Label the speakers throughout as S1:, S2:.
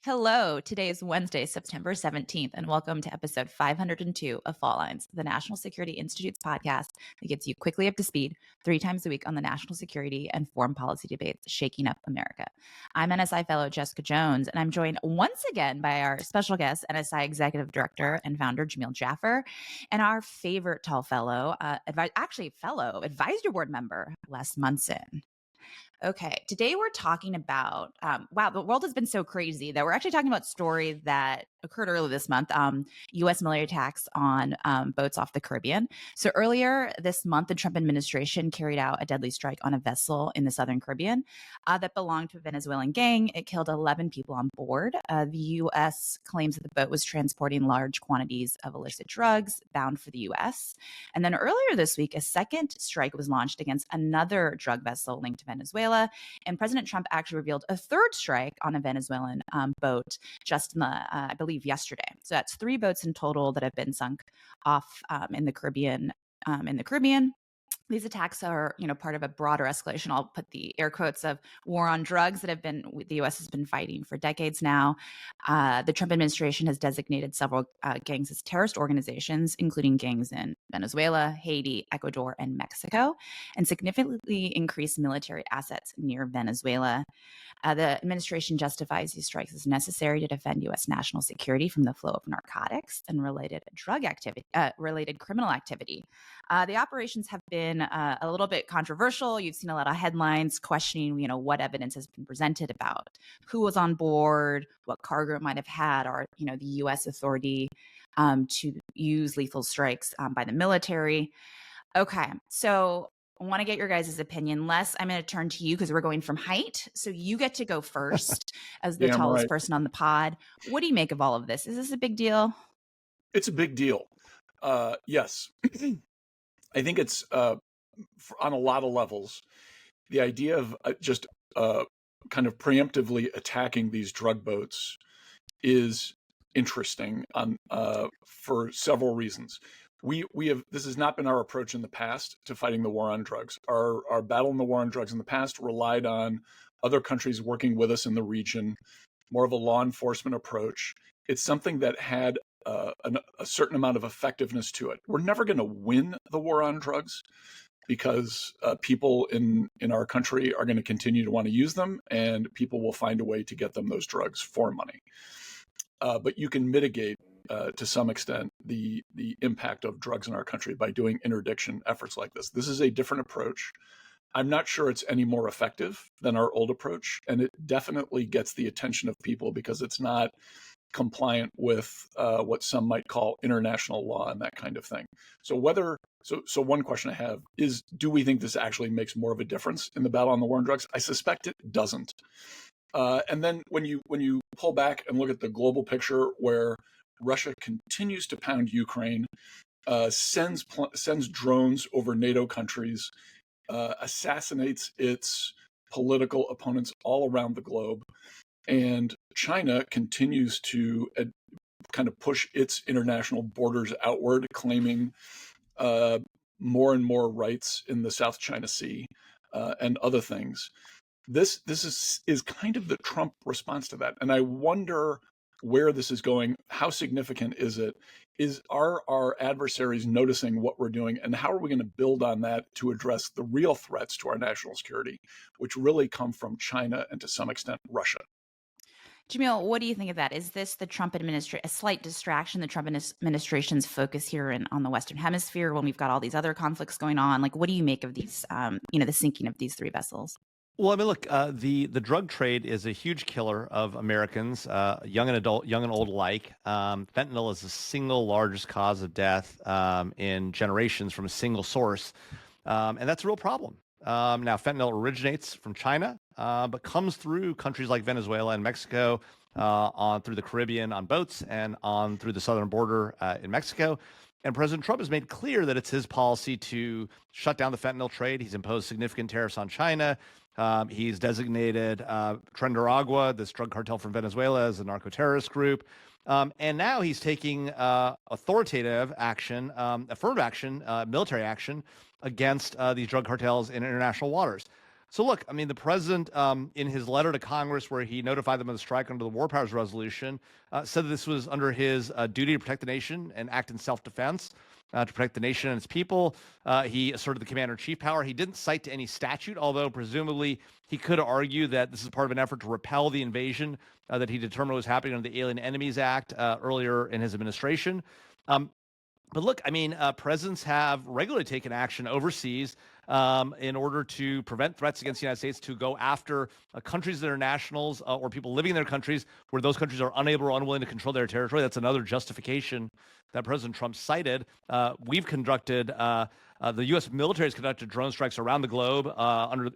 S1: Hello, today is Wednesday, September 17th, and welcome to episode 502 of Fault Lines, the National Security Institute's podcast that gets you quickly up to speed 3 times a week on the national security and foreign policy debates shaking up America. I'm NSI fellow Jessica Jones, and I'm joined once again by our special guest, NSI Executive Director and founder Jamil Jaffer, and our favorite tall fellow, fellow advisory board member, Les Munson. Okay, today we're talking about wow, the world has been so crazy that we're actually talking about a story that occurred earlier this month, U.S. military attacks on boats off the Caribbean. So earlier this month, the Trump administration carried out a deadly strike on a vessel in the southern Caribbean that belonged to a Venezuelan gang. It killed 11 people on board. The U.S. claims that the boat was transporting large quantities of illicit drugs bound for the U.S. And then earlier this week, a second strike was launched against another drug vessel linked to Venezuela. And President Trump actually revealed a third strike on a Venezuelan boat just in the, I believe, yesterday. So that's 3 boats in total that have been sunk off in the Caribbean. These attacks are, part of a broader escalation. I'll put the air quotes of war on drugs that the U.S. has been fighting for decades now. The Trump administration has designated several gangs as terrorist organizations, including gangs in Venezuela, Haiti, Ecuador, and Mexico, and significantly increased military assets near Venezuela. The administration justifies these strikes as necessary to defend U.S. national security from the flow of narcotics and related criminal activity. The operations have been a little bit controversial. You've seen a lot of headlines questioning, what evidence has been presented about who was on board, what cargo it might have had, or, the U.S. authority to use lethal strikes by the military. Okay, so I want to get your guys' opinion. Les, I'm going to turn to you because we're going from height. So you get to go first as the
S2: Damn
S1: tallest
S2: right.
S1: person on the pod. What do you make of all of this? Is this a big deal?
S2: It's a big deal. Yes. I think it's on a lot of levels. The idea of just kind of preemptively attacking these drug boats is interesting for several reasons. This has not been our approach in the past to fighting the war on drugs. Our battle in the war on drugs in the past relied on other countries working with us in the region, more of a law enforcement approach. It's something that had a certain amount of effectiveness to it. We're never going to win the war on drugs because people in our country are going to continue to want to use them, and people will find a way to get them those drugs for money. But you can mitigate to some extent the impact of drugs in our country by doing interdiction efforts like this. This is a different approach. I'm not sure it's any more effective than our old approach, and it definitely gets the attention of people because it's not compliant with what some might call international law and that kind of thing. So one question I have is, do we think this actually makes more of a difference in the battle on the war on drugs? I suspect it doesn't. And then when you pull back and look at the global picture where Russia continues to pound Ukraine, sends drones over NATO countries, assassinates its political opponents all around the globe, and China continues to kind of push its international borders outward, claiming more and more rights in the South China Sea and other things. This is kind of the Trump response to that. And I wonder where this is going. How significant is it? Are our adversaries noticing what we're doing? And how are we going to build on that to address the real threats to our national security, which really come from China and to some extent Russia?
S1: Jamil, what do you think of that? Is this the Trump administration, a slight distraction, the Trump administration's focus here on the Western Hemisphere when we've got all these other conflicts going on? Like, what do you make of these, the sinking of these 3 vessels?
S3: Well, I mean, look, the drug trade is a huge killer of Americans, young and old alike. Fentanyl is the single largest cause of death in generations from a single source, and that's a real problem. Now, fentanyl originates from China, but comes through countries like Venezuela and Mexico, on through the Caribbean on boats, and on through the southern border in Mexico. And President Trump has made clear that it's his policy to shut down the fentanyl trade. He's imposed significant tariffs on China. He's designated Tren de Aragua, this drug cartel from Venezuela, as a narco-terrorist group. And now he's taking authoritative action, affirmative action, military action against these drug cartels in international waters. So look, I mean, the president, in his letter to Congress, where he notified them of the strike under the War Powers Resolution, said that this was under his duty to protect the nation and act in self-defense, to protect the nation and its people. He asserted the commander-in-chief power. He didn't cite to any statute, although presumably he could argue that this is part of an effort to repel the invasion that he determined was happening under the Alien Enemies Act earlier in his administration. But look, I mean, presidents have regularly taken action overseas in order to prevent threats against the United States, to go after countries that are nationals or people living in their countries where those countries are unable or unwilling to control their territory. That's another justification that President Trump cited. We've conducted, the U.S. military has conducted drone strikes around the globe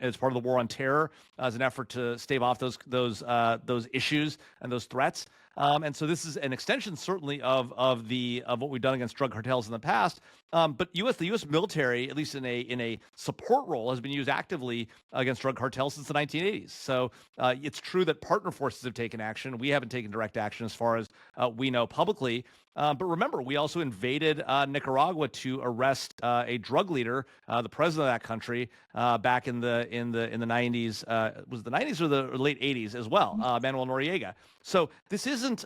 S3: as part of the war on terror, as an effort to stave off those issues and those threats. And so this is an extension, certainly, of what we've done against drug cartels in the past. But the U.S. military, at least in a support role, has been used actively against drug cartels since the 1980s. So it's true that partner forces have taken action. We haven't taken direct action as far as we know publicly. But remember, we also invaded Nicaragua to arrest a drug leader, the president of that country, back in the 90s. Was it the 90s or the late 80s as well? Manuel Noriega. So this isn't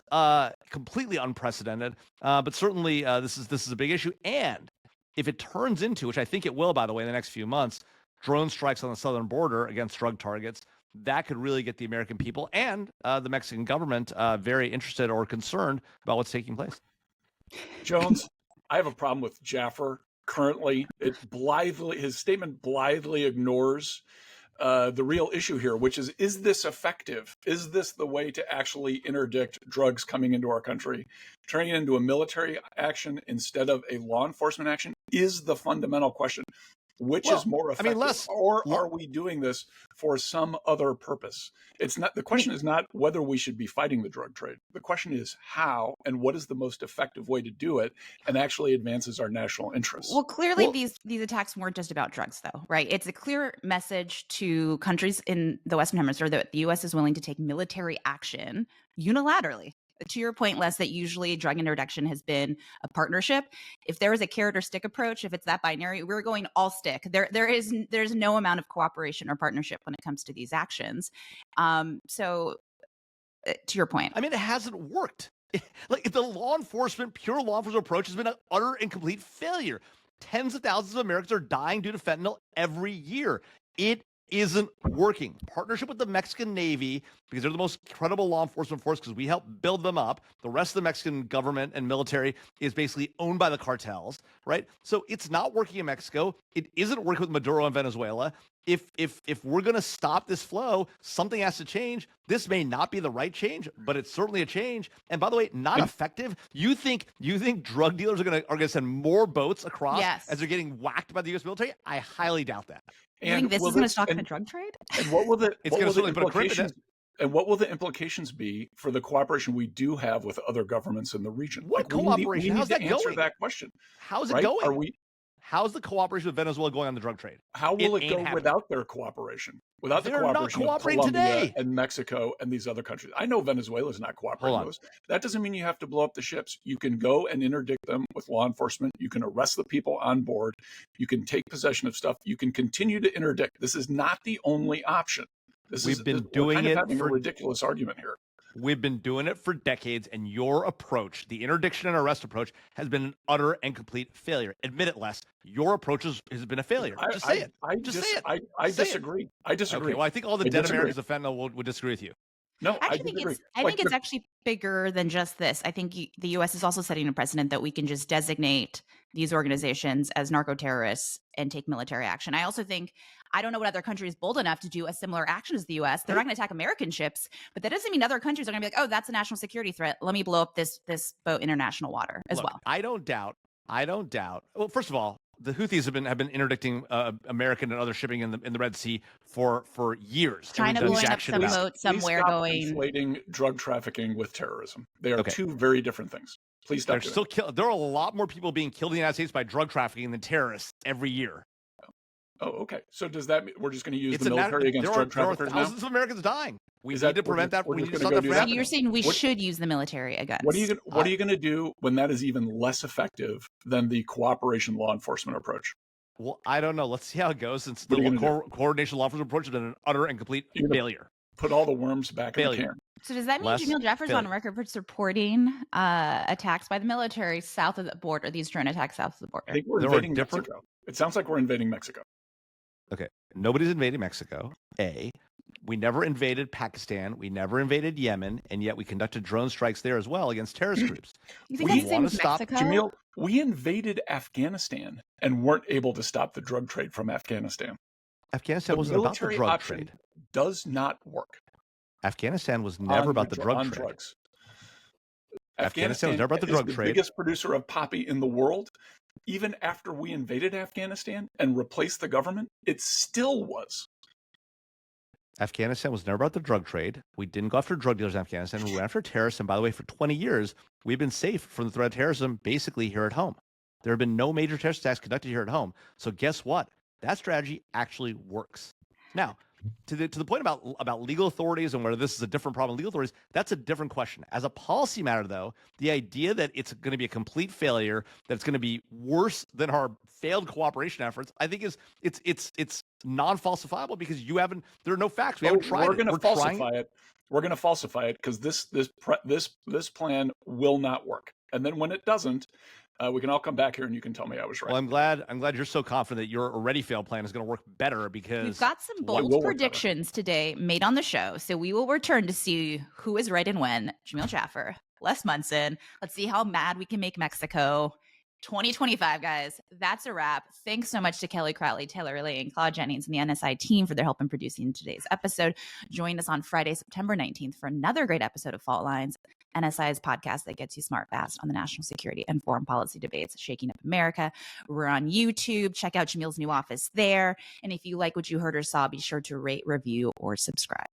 S3: completely unprecedented, but certainly this is a big issue. And if it turns into, which I think it will, by the way, in the next few months, drone strikes on the southern border against drug targets, that could really get the American people and the Mexican government very interested or concerned about what's taking place.
S2: Jones, I have a problem with Jaffer currently. His statement blithely ignores the real issue here, which is this effective? Is this the way to actually interdict drugs coming into our country? Turning it into a military action instead of a law enforcement action is the fundamental question. Which is more effective, are we doing this for some other purpose? It's not. The question is not whether we should be fighting the drug trade. The question is how and what is the most effective way to do it and actually advances our national interests.
S1: Well, clearly these attacks weren't just about drugs, though, right? It's a clear message to countries in the Western Hemisphere that the U.S. is willing to take military action unilaterally. To your point, Les, that usually drug interdiction has been a partnership. If there is a carrot or stick approach, if it's that binary, we're going all stick. There's no amount of cooperation or partnership when it comes to these actions. So to your point,
S3: I mean, it hasn't worked. Like the pure law enforcement approach has been an utter and complete failure. Tens of thousands of Americans are dying due to fentanyl every year. It isn't working. Partnership with the Mexican Navy, because they're the most credible law enforcement force, because we help build them up. The rest of the Mexican government and military is basically owned by the cartels, right? So it's not working in Mexico. It isn't working with Maduro and Venezuela. If we're going to stop this flow, something has to change. This may not be the right change, but it's certainly a change. And by the way, not effective. You think drug dealers are going to send more boats across as they're getting whacked by the U.S. military? I highly doubt that.
S1: You think this is going to stop the drug trade?
S2: And what will the implications? And what will the implications be for the cooperation we do have with other governments in the region?
S3: What cooperation? How's that going?
S2: Answer that question.
S3: How's it going? How's the cooperation with Venezuela going on the drug trade?
S2: How will it go without their cooperation? Without the cooperation of Colombia and Mexico and these other countries? I know Venezuela is not cooperating with us. That doesn't mean you have to blow up the ships. You can go and interdict them with law enforcement. You can arrest the people on board. You can take possession of stuff. You can continue to interdict. This is not the only option.
S3: We've been doing it
S2: having a ridiculous argument here.
S3: We've been doing it for decades, and your approach, the interdiction and arrest approach, has been an utter and complete failure. Admit it, Les. Your approach has been a failure. Just say it. Just say it.
S2: I disagree. I disagree.
S3: Okay, well, I think all the dead Americans of fentanyl would disagree with you.
S2: No,
S1: I think it's actually bigger than just this. I think the U.S. is also setting a precedent that we can just designate these organizations as narco-terrorists and take military action. I also think, I don't know what other country is bold enough to do a similar action as the U.S. They're not going to attack American ships, but that doesn't mean other countries are going to be like, oh, that's a national security threat. Let me blow up this boat in international water as well.
S3: I don't doubt. Well, first of all, the Houthis have been interdicting American and other shipping in the Red Sea for years.
S1: China blowing up some boat somewhere going.
S2: Conflating drug trafficking with terrorism. They are two very different things. Please stop.
S3: There are a lot more people being killed in the United States by drug trafficking than terrorists every year.
S2: Oh, okay. So does that mean we're just going to use the military against drug traffickers now?
S3: There are thousands of Americans dying. We need to prevent that. We need to stop that from happening.
S1: You're saying we should use the military against.
S2: What are you going to do when that is even less effective than the cooperation law enforcement approach?
S3: Well, I don't know. Let's see how it goes, since
S2: What are you
S3: the
S2: gonna do?
S3: coordination law enforcement approach has been an utter and complete
S2: You're gonna
S3: failure.
S2: put all the worms back in the
S3: Failure.
S2: can.
S1: So does that mean
S3: Less
S1: Jamil Jeffers on
S3: failure.
S1: record for supporting attacks by the military south of the border, these drone attacks south of the
S2: I
S1: border?
S2: think we're
S3: There are
S2: invading
S3: different-
S2: Mexico. It sounds like we're invading Mexico.
S3: Okay. Nobody's invading Mexico. A. We never invaded Pakistan. We never invaded Yemen, and yet we conducted drone strikes there as well against terrorist groups.
S1: You think
S3: We
S1: that's
S3: wanna
S1: in
S3: stop-
S1: Mexico?
S2: Jamil, we invaded Afghanistan and weren't able to stop the drug trade from Afghanistan.
S3: Afghanistan
S2: The
S3: wasn't about the
S2: military
S3: drug
S2: option
S3: trade.
S2: does not work.
S3: Afghanistan was never about the drug trade.
S2: Drugs.
S3: Afghanistan was never about the
S2: is
S3: drug
S2: the
S3: trade.
S2: biggest producer of poppy in the world. Even after we invaded Afghanistan and replaced the government, it still was.
S3: Afghanistan was never about the drug trade. We didn't go after drug dealers in Afghanistan. We went after terrorists. And by the way, for 20 years, we've been safe from the threat of terrorism basically here at home. There have been no major terrorist attacks conducted here at home. So guess what? That strategy actually works. Now, to the point about legal authorities and whether this is a different problem with legal authorities, that's a different question. As a policy matter, though, the idea that it's going to be a complete failure, that it's going to be worse than our failed cooperation efforts, I think it's non-falsifiable, because there are no facts. We haven't tried.
S2: We're going to falsify it. We're going to falsify it because this plan will not work. And then when it doesn't, we can all come back here and you can tell me I was right.
S3: Well, I'm glad you're so confident that your already failed plan is going to work better, because
S1: We've got some bold predictions today made on the show. So we will return to see who is right and when. Jamil Jaffer, Les Munson. Let's see how mad we can make Mexico. 2025, guys. That's a wrap. Thanks so much to Kelly Crowley, Taylor Lay, and Claude Jennings and the NSI team for their help in producing today's episode. Join us on Friday, September 19th for another great episode of Fault Lines, NSI's podcast that gets you smart fast on the national security and foreign policy debates shaking up America. We're on YouTube. Check out Jamil's new office there. And if you like what you heard or saw, be sure to rate, review, or subscribe.